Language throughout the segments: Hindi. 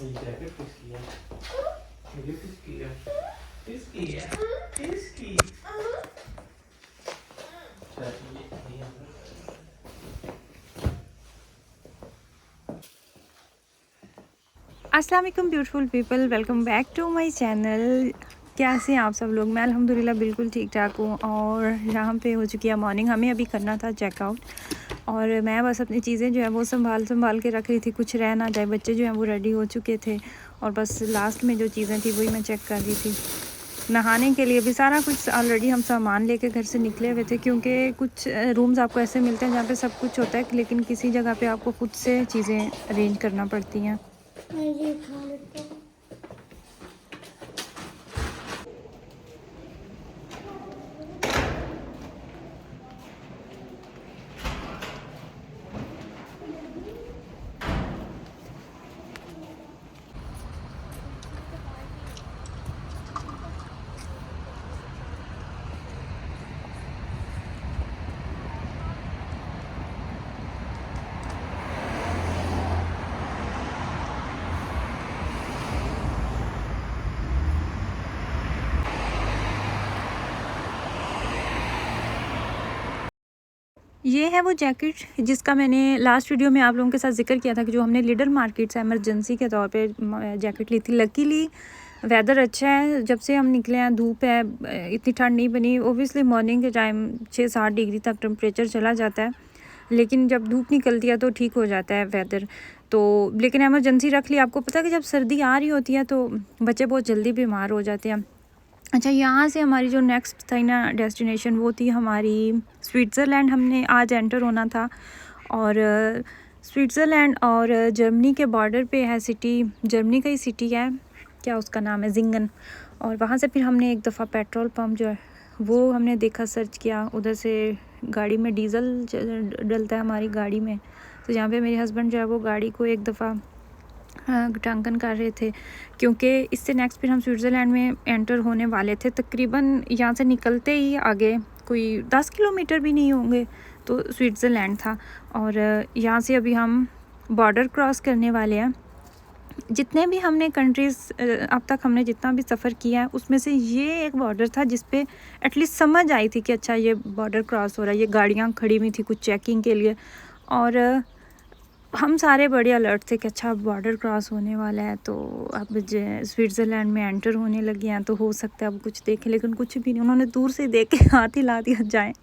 ये जैकेट किसकी है? ये किसकी है? किसकी है? किसकी? अच्छा ये अस्सलाम वालेकुम beautiful people, welcome back to my channel. कैसे हैं आप सब लोग? मैं अल्हम्दुलिल्लाह बिल्कुल ठीक ठाक हूँ। और यहाँ पे हो चुकी है मॉर्निंग, हमें अभी करना था चेकआउट। और मैं बस अपनी चीज़ें जो है वो संभाल के रख रही थी, कुछ रह ना जाए। बच्चे जो हैं वो रेडी हो चुके थे और बस लास्ट में जो चीज़ें थी वही मैं चेक कर रही थी। नहाने के लिए भी सारा कुछ ऑलरेडी हम सामान लेके घर से निकले हुए थे, क्योंकि कुछ रूम्स आपको ऐसे मिलते हैं जहाँ पे सब कुछ होता है, लेकिन किसी जगह पे आपको खुद से चीज़ें अरेंज करना पड़ती हैं। मैं ये खा लेता हूँ। ये है वो जैकेट जिसका मैंने लास्ट वीडियो में आप लोगों के साथ जिक्र किया था कि जो हमने लीडर मार्केट से एमरजेंसी के तौर पे जैकेट ली थी। लकीली वेदर अच्छा है, जब से हम निकले हैं धूप है, इतनी ठंड नहीं बनी। ओबियसली मॉर्निंग के टाइम 6-7 डिग्री तक टेम्परेचर चला जाता है, लेकिन जब धूप निकलती है तो ठीक हो जाता है वेदर। तो लेकिन एमरजेंसी रख ली। आपको पता है कि जब सर्दी आ रही होती है तो बच्चे बहुत जल्दी बीमार हो जाते हैं। अच्छा, यहाँ से हमारी जो नेक्स्ट थी ना डेस्टिनेशन, वो थी हमारी स्विट्ज़रलैंड। हमने आज एंटर होना था और स्विट्ज़रलैंड और जर्मनी के बॉर्डर पे है सिटी, जर्मनी का ही सिटी है, क्या उसका नाम है, जिंगन। और वहाँ से फिर हमने एक दफ़ा पेट्रोल पंप जो है वो हमने देखा, सर्च किया। उधर से गाड़ी में डीज़ल डलता है हमारी गाड़ी में, तो यहाँ पे मेरे हस्बैंड जो है वो गाड़ी को एक दफ़ा टंकन कर रहे थे, क्योंकि इससे नेक्स्ट फिर हम स्विट्ज़रलैंड में एंटर होने वाले थे। तकरीबन यहाँ से निकलते ही आगे कोई 10 किलोमीटर भी नहीं होंगे तो स्विट्ज़रलैंड था। और यहाँ से अभी हम बॉर्डर क्रॉस करने वाले हैं। जितने भी हमने कंट्रीज़ अब तक हमने जितना भी सफ़र किया है उसमें से ये एक बॉर्डर था जिस पे एटलीस्ट समझ आई थी कि अच्छा ये बॉर्डर क्रॉस हो रहा है। ये गाड़ियाँ खड़ी हुई थी कुछ चेकिंग के लिए, और हम सारे बड़े अलर्ट थे कि अच्छा बॉर्डर क्रॉस होने वाला है, तो अब स्विट्ज़रलैंड में एंटर होने लगे हैं, तो हो सकता है अब कुछ देखें। लेकिन कुछ भी नहीं, उन्होंने दूर से देख के हाथ हिला दिया जाए।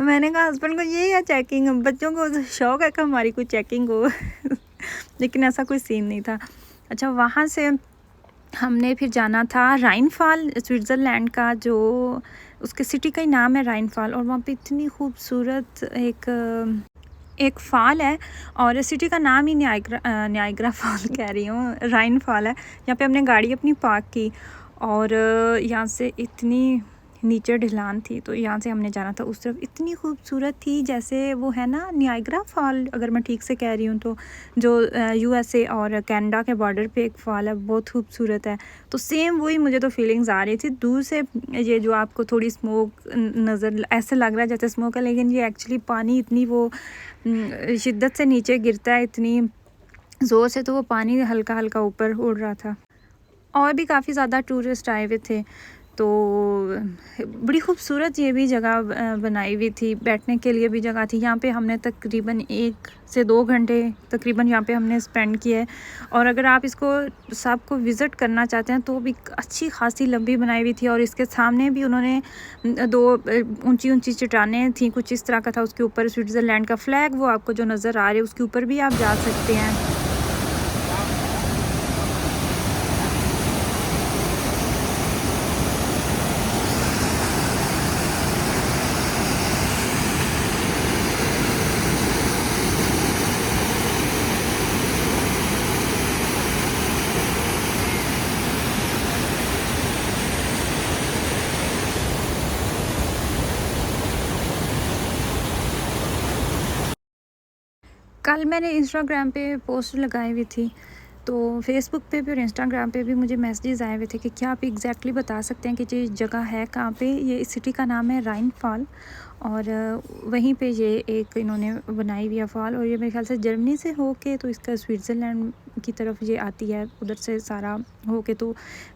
मैंने कहा हस्बैंड को, ये है चेकिंग, बच्चों को शौक है कि हमारी कोई चेकिंग हो। लेकिन ऐसा कोई सीन नहीं था। अच्छा, वहाँ से हमने फिर जाना था राइनफॉल, स्विट्ज़रलैंड का जो उसके सिटी का ही नाम है राइनफॉल। और वहाँ पे इतनी खूबसूरत एक फ़ॉल है, और सिटी का नाम ही न्यायग्रा फॉल कह रही हूँ, राइन फॉल है। यहाँ पे हमने गाड़ी अपनी पार्क की, और यहाँ से इतनी नीचे ढलान थी, तो यहाँ से हमने जाना था उस तरफ। इतनी खूबसूरत थी, जैसे वो है ना न्यायग्रा फॉल, अगर मैं ठीक से कह रही हूँ तो, जो यूएसए और कनाडा के बॉर्डर पे एक फॉल है, बहुत खूबसूरत है। तो सेम वही मुझे तो फीलिंग्स आ रही थी दूर से। ये जो आपको थोड़ी स्मोक नज़र, ऐसे लग रहा है जैसे स्मोक है, लेकिन ये एक्चुअली पानी इतनी वो शिद्दत से नीचे गिरता है, इतनी ज़ोर से, तो वो पानी हल्का हल्का ऊपर उड़ रहा था। और भी काफ़ी ज़्यादा टूरिस्ट आए हुए थे, तो बड़ी खूबसूरत ये भी जगह बनाई हुई थी। बैठने के लिए भी जगह थी। यहाँ पे हमने तकरीबन 1 से 2 घंटे तकरीबन यहाँ पे हमने स्पेंड किए है। और अगर आप इसको सबको विज़िट करना चाहते हैं तो भी अच्छी खासी लंबी बनाई हुई थी। और इसके सामने भी उन्होंने 2 ऊंची ऊंची चट्टानें थी, कुछ इस तरह का था। उसके ऊपर स्विट्ज़रलैंड का फ्लैग वो आपको जो नज़र आ रहे हैं, उसके ऊपर भी आप जा सकते हैं। कल मैंने इंस्टाग्राम पे पोस्ट लगाई हुई थी, तो फेसबुक पे भी और इंस्टाग्राम पे भी मुझे मैसेजेस आए हुए थे कि क्या आप एग्जैक्टली बता सकते हैं कि ये जगह है कहाँ पे। ये इस सिटी का नाम है राइन फॉल, और वहीं पे ये एक इन्होंने बनाई हुई है फॉल। और ये मेरे ख्याल से जर्मनी से होके तो इसका स्विट्ज़रलैंड की तरफ ये आती है, उधर से सारा होके। तो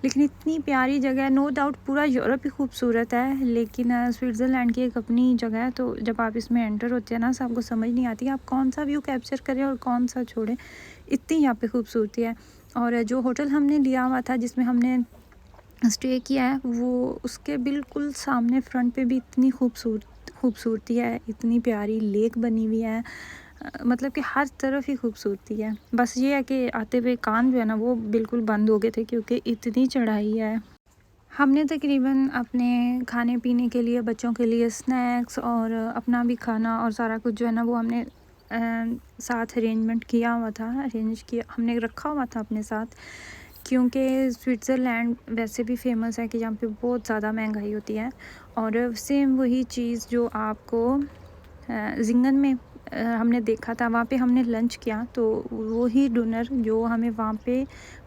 लेकिन इतनी प्यारी जगह है, नो डाउट पूरा यूरोप ही खूबसूरत है, लेकिन स्विट्ज़रलैंड की एक अपनी जगह है। तो जब आप इसमें एंटर होते हैं ना, सब आपको समझ नहीं आती आप कौन सा व्यू कैप्चर करें और कौन सा छोड़ें, इतनी यहाँ पे खूबसूरती है। और जो होटल हमने लिया हुआ था, जिसमें हमने स्टे किया है, वो उसके बिल्कुल सामने फ्रंट पे भी इतनी खूबसूरती है, इतनी प्यारी लेक बनी हुई है, मतलब कि हर तरफ ही खूबसूरती है। बस ये है कि आते हुए कान जो है ना वो बिल्कुल बंद हो गए थे, क्योंकि इतनी चढ़ाई है। हमने तकरीबन अपने खाने पीने के लिए, बच्चों के लिए स्नैक्स और अपना भी खाना और सारा कुछ जो है ना वो हमने साथ अरेंजमेंट किया हुआ था, हमने रखा हुआ था अपने साथ, क्योंकि स्विट्ज़रलैंड वैसे भी फेमस है कि यहाँ पे बहुत ज़्यादा महंगाई होती है। और सेम वही चीज़ जो आपको जिंगन में हमने देखा था, वहाँ पे हमने लंच किया, तो वही डिनर जो हमें वहाँ पे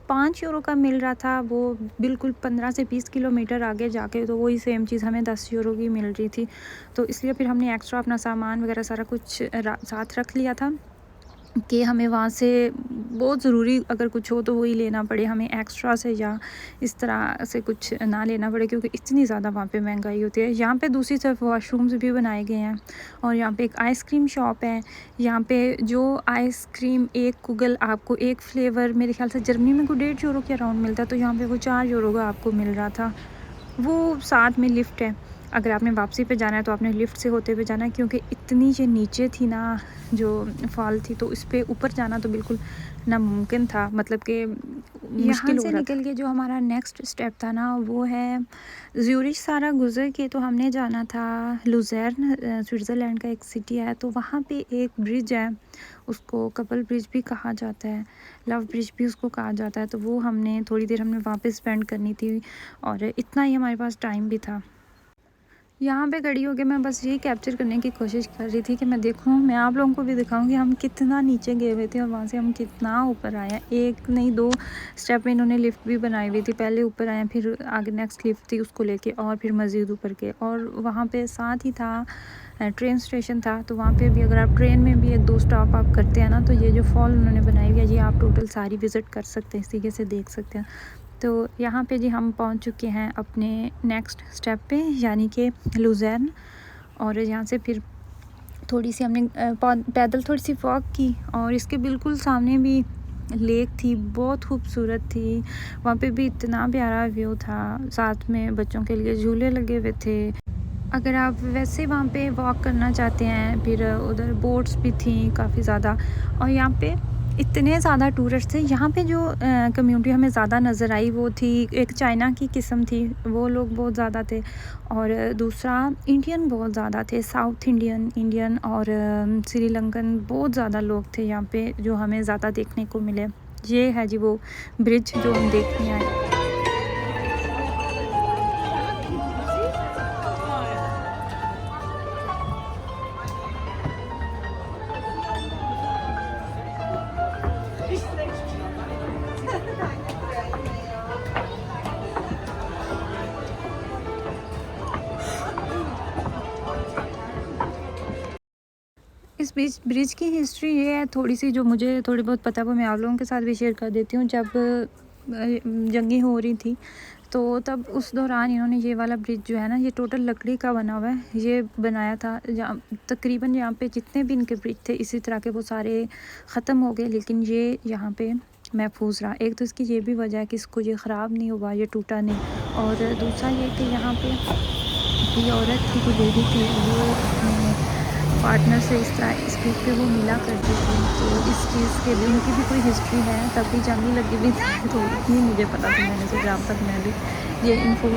5 यूरो का मिल रहा था, वो बिल्कुल 15 से 20 किलोमीटर आगे जाके तो वही सेम चीज़ हमें 10 यूरो की मिल रही थी। तो इसलिए फिर हमने एक्स्ट्रा अपना सामान वगैरह सारा कुछ साथ रख लिया था कि हमें वहाँ से बहुत ज़रूरी अगर कुछ हो तो वही लेना पड़े, हमें एक्स्ट्रा से या इस तरह से कुछ ना लेना पड़े, क्योंकि इतनी ज़्यादा वहाँ पे महंगाई होती है। यहाँ पे दूसरी तरफ वॉशरूम्स भी बनाए गए हैं, और यहाँ पे एक आइसक्रीम शॉप है। यहाँ पे जो आइसक्रीम एक कुगल आपको एक फ्लेवर मेरे ख्याल से जर्मनी में को 1.5 यूरो के अराउंड मिलता है, तो यहाँ पर वो 4 यूरो का आपको मिल रहा था। वो साथ में लिफ्ट है, अगर आपने वापसी पे जाना है तो आपने लिफ्ट से होते हुए जाना है, क्योंकि इतनी जो नीचे थी ना जो फॉल थी, तो इस पे ऊपर जाना तो बिल्कुल नामुमकिन था, मतलब कि मुश्किल हो रहा था। निकल के जो हमारा नेक्स्ट स्टेप था ना वो है ज्यूरिच सारा गुजर के, तो हमने जाना था लुज़र्न, स्विट्ज़रलैंड का एक सिटी है। तो वहाँ पे एक ब्रिज है, उसको कपल ब्रिज भी कहा जाता है, लव ब्रिज भी उसको कहा जाता है। तो वो हमने थोड़ी देर हमने वहाँ पे स्पेंड करनी थी, और इतना ही हमारे पास टाइम भी था। यहाँ पे खड़ी होकर मैं बस यही कैप्चर करने की कोशिश कर रही थी कि मैं देखूँ, मैं आप लोगों को भी दिखाऊँ कि हम कितना नीचे गए हुए थे और वहाँ से हम कितना ऊपर आए हैं। एक नहीं 2 स्टेप में इन्होंने लिफ्ट भी बनाई हुई थी, पहले ऊपर आए फिर आगे नेक्स्ट लिफ्ट थी उसको लेके और फिर मज़ीद ऊपर के। और वहाँ पे साथ ही था ट्रेन स्टेशन था, तो वहाँ पे भी अगर आप ट्रेन में भी 1-2 स्टॉप आप करते हैं ना, तो ये जो फॉल उन्होंने बनाई हुई है ये आप टोटल सारी विज़िट कर सकते हैं, इस तरीके से देख सकते हैं। तो यहाँ पे जी हम पहुँच चुके हैं अपने नेक्स्ट स्टेप पे, यानी कि लुज़र्न। और यहाँ से फिर थोड़ी सी हमने पैदल थोड़ी सी वॉक की, और इसके बिल्कुल सामने भी लेक थी, बहुत खूबसूरत थी। वहाँ पे भी इतना प्यारा व्यू था, साथ में बच्चों के लिए झूले लगे हुए थे। अगर आप वैसे वहाँ पे वॉक करना चाहते हैं, फिर उधर बोट्स भी थी काफ़ी ज़्यादा, और यहाँ पे इतने ज़्यादा टूरिस्ट थे। यहाँ पे जो कम्युनिटी हमें ज़्यादा नज़र आई वो थी एक चाइना की किस्म थी, वो लोग बहुत ज़्यादा थे, और दूसरा इंडियन बहुत ज़्यादा थे, साउथ इंडियन और श्रीलंकन बहुत ज़्यादा लोग थे यहाँ पे, जो हमें ज़्यादा देखने को मिले। ये है जी वो ब्रिज जो हम देखने आए। इस ब्रिज की हिस्ट्री ये है थोड़ी सी, जो मुझे थोड़ी बहुत पता है वो मैं आप लोगों के साथ भी शेयर कर देती हूँ। जब जंगें हो रही थी तो तब उस दौरान इन्होंने ये वाला ब्रिज जो है ना, ये टोटल लकड़ी का बना हुआ है, ये बनाया था। तकरीबन यहाँ पे जितने भी इनके ब्रिज थे इसी तरह के वो सारे ख़त्म हो गए, लेकिन ये यहाँ पे महफूज रहा। एक तो इसकी ये भी वजह है कि इसको ये ख़राब नहीं हुआ, ये टूटा नहीं, और दूसरा ये कि यहाँ पे ये औरत थी, जो लेडी थी, वो अपने पार्टनर से इस तरह इस ब्रिज पे वो मिला करती थी। तो इस चीज़ के लिए उनकी भी कोई हिस्ट्री है, तभी जंगी लगी हुई थी, तो इतनी मुझे पता था, मैंने सोचा अब तक मैं भी ये इन्फो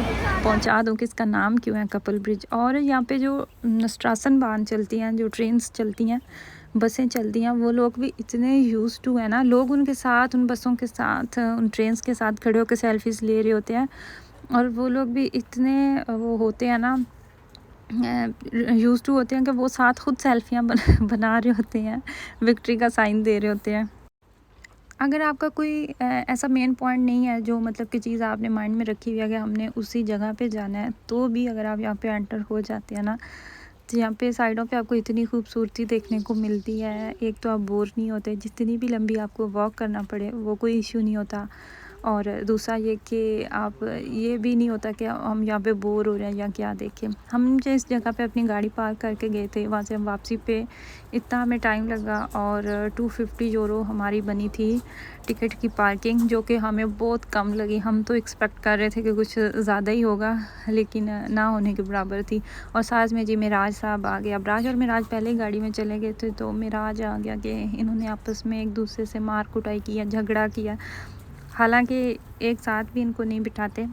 पहुंचा दूं कि इसका नाम क्यों है कपल ब्रिज। और यहाँ पे जो स्ट्रासन बान चलती हैं, जो ट्रेन्स चलती हैं, बसें चलती हैं, वो लोग भी इतने यूज़ टू है ना, लोग उनके साथ, उन बसों के साथ, उन ट्रेन्स के साथ खड़े होकर सेल्फीज़ ले रहे होते हैं, और वो लोग भी इतने वो होते हैं ना, यूज़ टू होते हैं कि वो साथ खुद सेल्फियाँ बना रहे होते हैं, विक्ट्री का साइन दे रहे होते हैं। अगर आपका कोई ऐसा मेन पॉइंट नहीं है जो मतलब कि चीज़ आपने माइंड में रखी हुई है कि हमने उसी जगह पे जाना है, तो भी अगर आप यहाँ पे एंटर हो जाते हैं ना, तो यहाँ पे साइडों पे आपको इतनी खूबसूरती देखने को मिलती है। एक तो आप बोर नहीं होते, जितनी भी लंबी आपको वॉक करना पड़े वो कोई इशू नहीं होता। और दूसरा ये कि आप ये भी नहीं होता कि हम यहाँ पे बोर हो रहे हैं या क्या देखें। हम जिस जगह पे अपनी गाड़ी पार्क करके गए थे वहाँ से हम वापसी पे इतना हमें टाइम लगा और 250 यूरो हमारी बनी थी टिकट की पार्किंग, जो कि हमें बहुत कम लगी। हम तो एक्सपेक्ट कर रहे थे कि कुछ ज़्यादा ही होगा, लेकिन ना होने के बराबर थी। और साथ में जी मिराज साहब आ गए। अबराज और मिराज पहले ही गाड़ी में चले गए थे, तो मिराज आ गया कि इन्होंने आपस में एक दूसरे से मार कुटाई किया, झगड़ा किया। हालांकि एक साथ भी इनको नहीं बिठाते,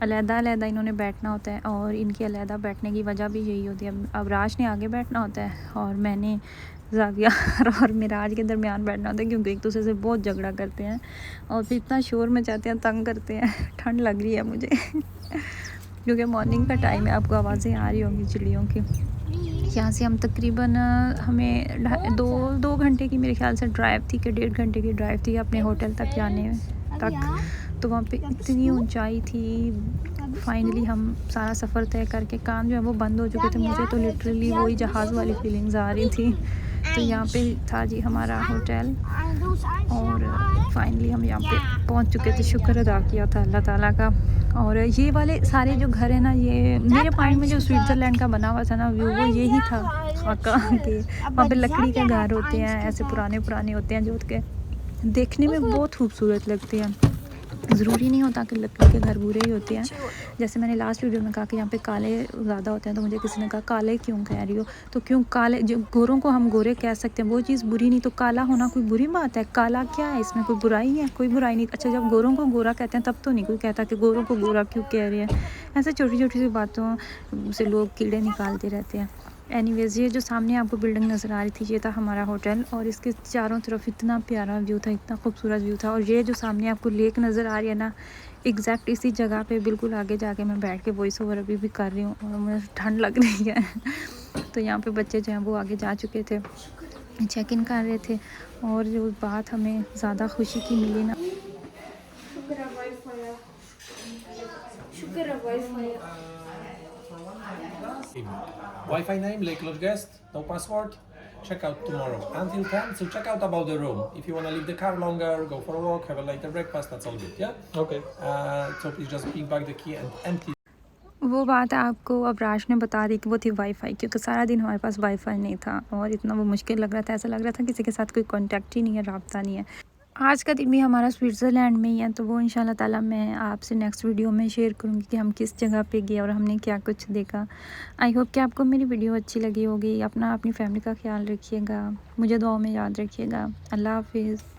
अलग-अलग इन्होंने बैठना होता है। और इनके अलग बैठने की वजह भी यही होती है, अबराज ने आगे बैठना होता है और मैंने ज़ाविया और मिराज के दरमियान बैठना होता है, क्योंकि एक दूसरे से बहुत झगड़ा करते हैं और फिर इतना शोर मचाते हैं, तंग करते हैं। ठंड लग रही है मुझे क्योंकि मॉर्निंग का टाइम है। आपको आवाज़ें आ रही होंगी चिड़ियों की। यहाँ से हम तकरीबन हमें दो घंटे की मेरे ख्याल से ड्राइव थी कि 1.5 घंटे की ड्राइव थी अपने होटल तक जाने तक। तो वहाँ पे इतनी ऊंचाई थी। फाइनली हम सारा सफ़र तय करके कान जो है वो बंद हो चुके थे। मुझे तो लिटरली वही जहाज़ वाली फीलिंग्स आ रही थी। तो यहाँ पे था जी हमारा होटल और फाइनली हम यहाँ पे पहुँच चुके थे। शुक्र अदा किया था अल्लाह ताला का। और ये वाले सारे जो घर है ना, ये मेरे माइंड में जो स्विट्ज़रलैंड का बना हुआ था ना व्यू, वो यही था खाका के। वहाँ पे लकड़ी के घर होते हैं, ऐसे पुराने होते हैं जो के देखने में बहुत खूबसूरत लगते हैं। ज़रूरी नहीं होता कि लकड़ी के घर बुरे ही होते हैं। जैसे मैंने लास्ट वीडियो में कहा कि यहाँ पे काले ज़्यादा होते हैं, तो मुझे किसी ने कहा काले क्यों कह रही हो, तो क्यों काले, जो गोरों को हम गोरे कह सकते हैं वो चीज़ बुरी नहीं, तो काला होना कोई बुरी बात है? काला क्या है, इसमें कोई बुराई है? कोई बुराई नहीं। अच्छा, जब गोरों को गोरा कहते हैं तब तो नहीं कोई कहता कि गोरों को गोरा क्यों कह रही है। ऐसे छोटी छोटी सी बातों से लोग कीड़े निकालते रहते हैं। एनीवेज़, ये जो सामने आपको बिल्डिंग नज़र आ रही थी ये था हमारा होटल और इसके चारों तरफ इतना प्यारा व्यू था, इतना खूबसूरत व्यू था। और ये जो सामने आपको लेक नज़र आ रही है ना, एग्जैक्ट इसी जगह पे बिल्कुल आगे जाके मैं बैठ के वॉइस ओवर अभी भी कर रही हूँ और मुझे ठंड लग रही है। तो यहाँ पे बच्चे जो हैं वो आगे जा चुके थे, चेक इन कर रहे थे। और जो बात हमें ज़्यादा खुशी की मिली ना, Wi-Fi name, Lake Lodge guest, no password. Check out tomorrow until 10. So check out about the room. If you want to leave the car longer, go for a walk, have a later breakfast, that's all good, yeah? Okay. So please just bring back the key and empty. वो बात आपको अबराज ने बता दी कि वो थी वाईफाई, क्योंकि सारा दिन हमारे पास वाईफाई नहीं था और इतना वो मुश्किल लग रहा था। ऐसा लग रहा था किसी के साथ कोई कांटेक्ट ही नहीं है, राब्ता नहीं है। आज का दिन भी हमारा स्विट्ज़रलैंड में ही है, तो वो इंशाल्लाह ताला मैं आपसे नेक्स्ट वीडियो में शेयर करूँगी कि हम किस जगह पे गए और हमने क्या कुछ देखा। आई होप कि आपको मेरी वीडियो अच्छी लगी होगी। अपनी फैमिली का ख्याल रखिएगा, मुझे दुआओं में याद रखिएगा। अल्लाह हाफिज़।